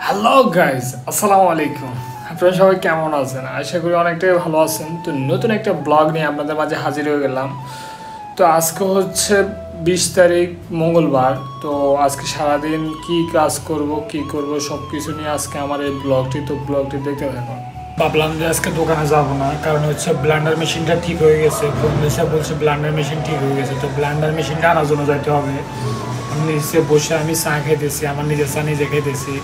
Hello guys, আসসালামু আলাইকুম। আপনারা সবাই কেমন আছেন? আশা করি অনেকটাই ভালো আছেন। তো নতুন একটা ব্লগ নিয়ে আপনাদের মাঝে হাজির হয়ে গেলাম। তো আজকে হচ্ছে 20 তারিখ মঙ্গলবার। তো আজকে সারাদিন কি কাজ করব সব কিছু নিয়ে আজকে আমার এই ব্লগটি দেখতে থাকুন। ভাবলাম যে আজকে দোকানে যাব না, কারণ হচ্ছে ব্লেন্ডার মেশিনটা ঠিক হয়ে গেছে। ফোন এসে বলছে ব্লেন্ডার মেশিন ঠিক হয়ে গেছে, তো ব্লেন্ডার মেশিনটা আনার জন্য যাইতে হবে। নিচে বসে আমি চা খাইতেছি, আমার নিজের চা নিজে খাইতেছি।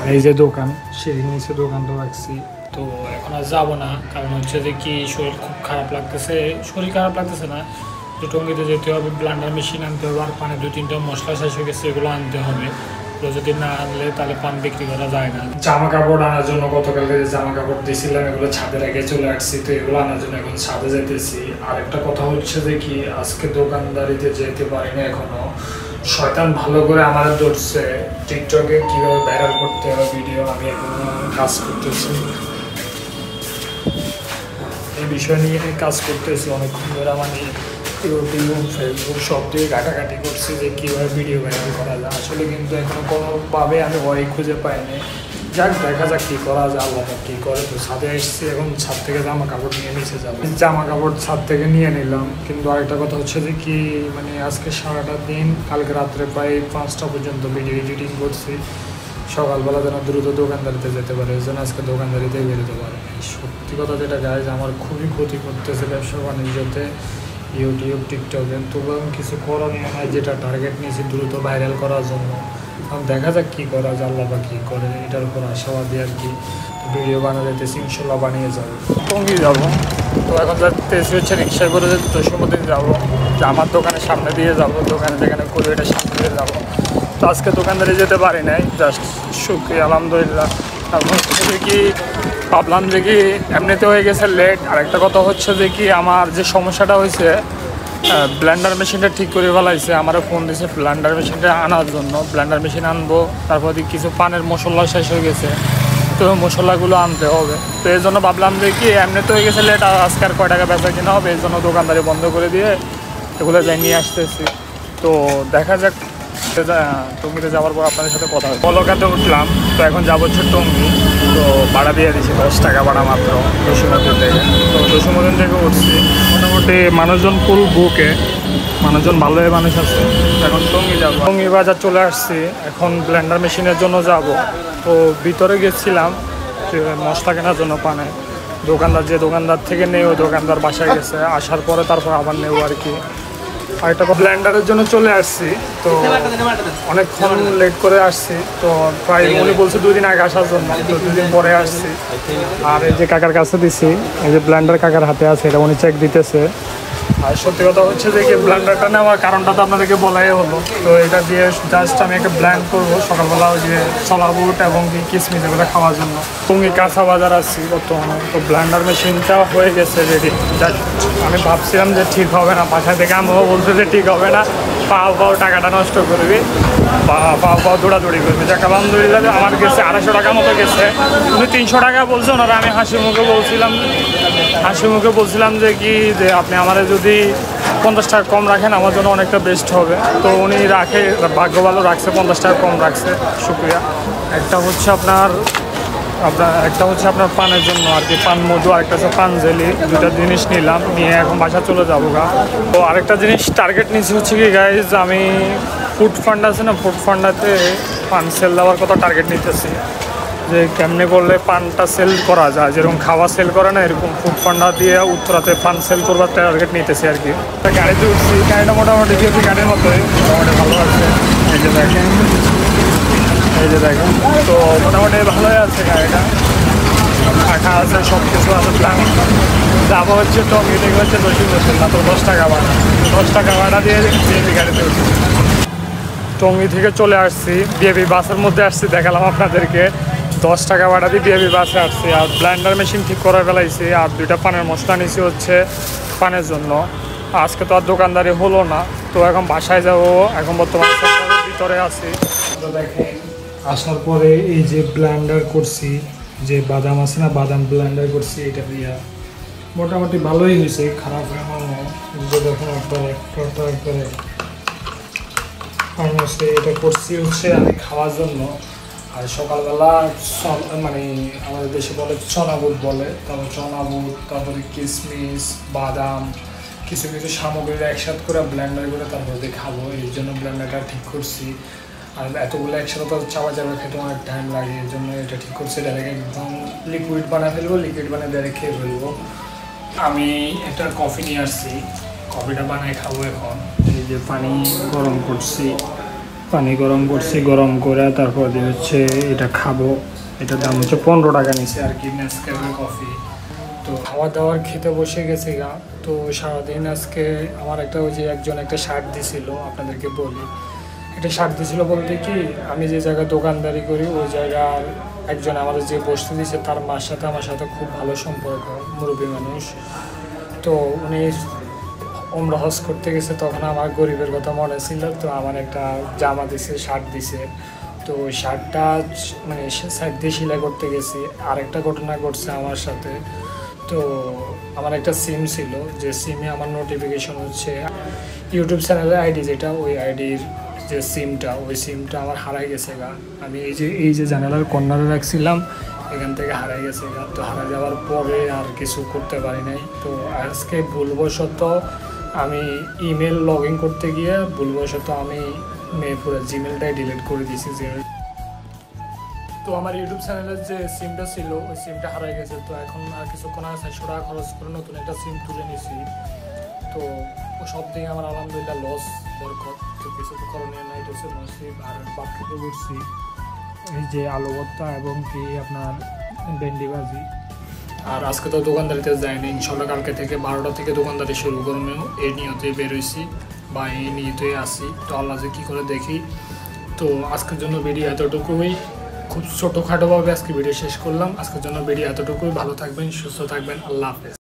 আর এই যে দোকান, সেদিন নিচে দোকানটা রাখছি। তো এখন আর যাবো না, কারণ হচ্ছে যে কি শরীর খুব খারাপ লাগতেছে। শরীর খারাপ লাগতেছে না, তো টঙ্গিতে যেতে হবে, ব্লেন্ডার মেশিন আনতে হবে, আর পানে 2-3টা মশলা শেষ হয়ে গেছে, এগুলো আনতে হবে। এগুলো যদি না আনলে তাহলে পান বিক্রি করা যায় না। জামা কাপড় আনার জন্য গতকালকে জামা কাপড় দিয়েছিলাম, এগুলো ছাদে রেখে চলে আসছি। তো এগুলো আনার জন্য এখন ছাদে যেতেছি। আর একটা কথা হচ্ছে যে কি আজকে দোকানদারিতে যেতে পারি না এখনো। শয়তান ভালো করে আমার ধরছে টিকটকে কিভাবে ভাইরাল করতে হবে ভিডিও। আমি এখন কাজ করতেছি, এই বিষয় নিয়ে কাজ করতেছি অনেকক্ষণ ধরে। আমার ইউটিউব, ফেসবুক সব দিয়ে ঘাটাঘাটি করছি যে কীভাবে ভিডিও ভাইরাল করা যায়। আসলে কিন্তু এখনো কোনোভাবে আমি ওয়াই খুঁজে পাইনি। যাক, দেখা যাক কী করা যায়, আল্লাহ কী করে। তো ছাদে এসেছি, এখন ছাদ থেকে জামা কাপড় নিয়ে নিচে যাবো। জামা কাপড় ছাদ থেকে নিয়ে নিলাম, কিন্তু আরেকটা কথা হচ্ছে যে কি মানে আজকে সারাটা দিন, কালকে রাত্রে প্রায় 5টা পর্যন্ত ভিডিও এডিটিং করছি। সকালবেলা যেন দ্রুত দোকানদারিতে যেতে পারে, এই জন্য আজকে দোকানদারিতে বেরোতে পারে। সত্যি কথা যেটা গাইজ, আমার খুবই ক্ষতি করতেছে ব্যবসা বাণিজ্যতে, ইউটিউব, টিকটকে। তবু আমি কিছু করণীয় নাই, যেটা টার্গেট নিয়েছি দ্রুত ভাইরাল করার জন্য। এখন দেখা যাক কী করা যায়, আল্লাহ বা কী করে, এটার উপর আশাবাদী আর কি। ভিডিও বানাতে ইনশাল্লাহ বানিয়ে যাবো, টঙ্গি যাবো। তো এখন যাচ্ছি হচ্ছে রিক্সায় করে জসীমউদ্দিন যাবো, যে আমার দোকানের সামনে দিয়ে যাবো, দোকানে যেখানে করে এটা সামনে দিয়ে যাবো। তো আজকে দোকানদারি যেতে পারি নাই, জাস্ট শুক্রিয়া আলহামদুলিল্লাহ। এখন কি ভাবলাম যে কি এমনিতে হয়ে গেছে লেট। আর একটা কথা হচ্ছে যে কি আমার যে সমস্যাটা হয়েছে, ব্লেন্ডার মেশিনটা ঠিক করে ফেলাইছে। আমারও ফোন দিয়েছে ব্লেন্ডার মেশিনটা আনার জন্য। ব্লেন্ডার মেশিন আনবো, তারপর কিছু পানের মশলা শেষ হয়ে গেছে, তো মশলাগুলো আনতে হবে। তো এই জন্য ভাবলাম যে কি এমনিতে হয়ে গেছে লেট, আর আজকে আর কয় টাকা বেচা কিনা হবে, এই জন্য দোকানদারি বন্ধ করে দিয়ে এগুলো যাই নিয়ে আসতেছি। তো দেখা যাক, টঙ্গিতে যাওয়ার পর আপনাদের সাথে কথা হবে। বলকাতে উঠলাম, তো এখন যাবো হচ্ছে টঙ্গি। তো ভাড়া দিয়ে দিচ্ছি 10 টাকা ভাড়া মাত্র জসীমউদ্দিন থেকে। তো জসীমউদ্দিন থেকে উঠছি, মোটামুটি মানুষজন ফুল বুকে, মানুষজন ভালোই মানুষ আছে। এখন টঙ্গি যাবো, টঙ্গি বাজার চলে আসছি। এখন ব্লেন্ডার মেশিনের জন্য যাব। তো ভিতরে গেছিলাম মশলা কেনার জন্য, পানে দোকানদার থেকে নেই, ওই দোকানদার বাসায় গেছে, আসার পরে তারপর আবার নেব আর কি। আর একটা ব্লেন্ডারের জন্য চলে আসছি, তো অনেকক্ষণ লেট করে আসছি। তো প্রায় উনি বলছে 2 দিন আগে আসার জন্য, তো 2 দিন পরে আসছি। আর এই যে কাকার কাছে দিছি, এই যে ব্লেন্ডার কাকার হাতে আছে, এটা উনি চেক দিতেছে। আর সত্যি কথা হচ্ছে যে কি ব্লেন্ডারটা নেওয়ার কারণটা তো আপনাদেরকে বলাই হলো। তো এটা দিয়ে জাস্ট আমি একটা ব্লেন্ড করবো সকালবেলা, ওই যে ছোলা বুট এবং কি কিশমিশ এগুলো খাওয়ার জন্য। টঙ্গী কাঁচা বাজার আসছি বর্তমানে। তো ব্লেন্ডার মেশিনটা হয়ে গেছে রেডি। আমি ভাবছিলাম যে ঠিক হবে না, বাসা থেকে আমরাও বলছে যে ঠিক হবে না, পাও টাকাটা নষ্ট করবি, পাও দৌড়াদৌড়ি করবি। যাক আলহামদুলিল্লাহ, আমার গেছে 250 টাকা মতো গেছে। উনি 300 টাকা বলছে ওনারা। আমি হাসি মুখে বলছিলাম যে কি যে আপনি আমাদের যদি 50 টাকা কম রাখেন আমার জন্য অনেকটা বেস্ট হবে। তো উনি রাখে, ভাগ্য ভালো রাখছে, 50 টাকা কম রাখছে, শুক্রিয়া। একটা হচ্ছে আপনার পানের জন্য আর কি, পান মধু, আরেকটা হচ্ছে পান জেলি, 2টা জিনিস নিলাম, নিয়ে এখন বাসা চলে যাবো গা। তো আরেকটা জিনিস টার্গেট নিচ্ছি হচ্ছে কি গাইজ, আমি ফুড ফান্ড আছে না, ফুড ফান্ডাতে পান সেল দেওয়ার কথা টার্গেট নিতেছি, যে কেমনে করলে পানটা সেল করা যায়। যেরকম খাওয়া সেল করে না, এরকম ফুড ফান্ডা দিয়ে উত্তরাতে পান সেল করবার টার্গেট নিতেছি আর কি। গাড়িতে উঠছি, গাড়িটা মোটামুটি যেহেতু গাড়ির মতোই মোটামুটি ভালো আছে। এই যে দেখেন, তো মোটামুটি ভালোই আছে গাড়িটা, ফাঁকা আছে, সব কিছু আছে। প্ল্যান যাবো হচ্ছে টঙ্গি থেকে হচ্ছে জসীমউদ্দিন, না তো 10 টাকা ভাড়া, 10 টাকা ভাড়া দিয়ে গাড়িতে উঠছি। টঙ্গি থেকে চলে আসছি, বিএবি বাসের মধ্যে আসছি, দেখালাম আপনাদেরকে। 10 টাকা ভাড়া দিয়ে বিএবি বাসে আসছি। আর ব্লেন্ডার মেশিন ঠিক করে ফেলাইছি, আর 2টা পানের মশলা নিয়েছি হচ্ছে পানের জন্য। আজকে তো আর দোকানদারি হলো না, তো এখন বাসায় যাবো। এখন বর্তমানে ভিতরে আছি। তো দেখেন, আসার পরে এই যে ব্লেন্ডার করছি, যে বাদাম আছে না, বাদাম ব্লেন্ডার করছি, এটা দিয়া মোটামুটি ভালোই হয়েছে, খারাপ এমন নয়। দেখুন একবারে এটা করছি হচ্ছে আমি খাওয়ার জন্য। আর সকালবেলা মানে আমাদের দেশে বলে চনাবুট বলে, তারপর চনাবুট, তারপরে কিশমিশ, বাদাম, কিছু কিছু সামগ্রী একসাথে করে ব্লেন্ডার করে তারপরে খাবো, এই জন্য ব্লেন্ডারটা ঠিক করছি। আর এতগুলো একসাথে তো চাওয়া যাবে, খেতে অনেক টাইম লাগে, এই জন্য এটা ঠিক করছি। ডাইরেক্ট একদম লিকুইড বানিয়ে ফেলবো, লিকুইড বানিয়ে ডাইরেক্ট খেয়ে ফেলবো। আমি একটা কফি নিয়ে আসছি, কফিটা বানায় খাবো এখন। এই যে পানি গরম করছি, গরম করে তারপর দিয়ে হচ্ছে এটা খাবো। এটার দাম হচ্ছে 15 টাকা নিচে আর কি, নেসক্যাফে কফি। তো খাওয়া দাওয়ার খেতে বসে গেছি গা। তো সারাদিন আজকে আমার একটা ওই যে একজন একটা শার্ট দিছিল, আপনাদেরকে বলি, এটা শার্ট দিছিল বলতে কি, আমি যে জায়গায় দোকানদারি করি ওই জায়গার একজন আমাদের যে বসতে দিয়েছে তার মার সাথে আমার সাথে খুব ভালো সম্পর্ক, মুরব্বী মানুষ। তো উনি ওমরা হজ করতে গেছে, তখন আমার গরিবের কথা মনে ছিল, তো আমার একটা জামা দিছে, শার্ট দিছে। তো ওই শার্টটা মানে সাইড দিয়ে সেলাই করতে গেছি। আরেকটা ঘটনা ঘটছে আমার সাথে। তো আমার একটা সিম ছিল, যে সিমে আমার নোটিফিকেশন হচ্ছে ইউটিউব চ্যানেলের আইডি যেটা, ওই আইডির যে সিমটা, ওই সিমটা আমার হারাই গেছে গা। আমি এই যে জানালার কর্নারে রাখছিলাম, এখান থেকে হারাই গেছে গা। তো হারাই যাওয়ার পরে আর কিছু করতে পারি নাই। তো আজকে ভুলবশত আমি ইমেল লগ ইন করতে গিয়ে ভুলবশত আমি পুরো জিমেলটাই ডিলিট করে দিয়েছি। যে তো আমার ইউটিউব চ্যানেলের যে সিমটা ছিল ওই সিমটা হারাই গেছে। তো এখন আর কিছুক্ষণ আগে 400 টাকা খরচ করে নতুন একটা সিম তুলে নিয়েছি। তো সব দিকে আমার আলহামদুলিল্লাহ লস বরকত, তো কিছু তো করণীয় নাই, তো নসিব। আর বাদ খেতে করছি এই যে আলু ভর্তা এবং কি আপনার ভেন্ডি ভাজি। আর আজকে তো দোকানদারিতে যায়নি, ইনশাল্লাহ কালকে থেকে 12টা থেকে দোকানদারি শুরু করবো, এই নিয়তেই বেরোইছি বা এই নিয়তেই আসি। তো আল্লাহ যে কী করে দেখি। তো আজকের জন্য ভিডিও এতটুকুই, খুব ছোটোখাটোভাবে আজকে ভিডিও শেষ করলাম। আজকের জন্য ভিডিও এতটুকুই। ভালো থাকবেন, সুস্থ থাকবেন, আল্লাহ হাফেজ।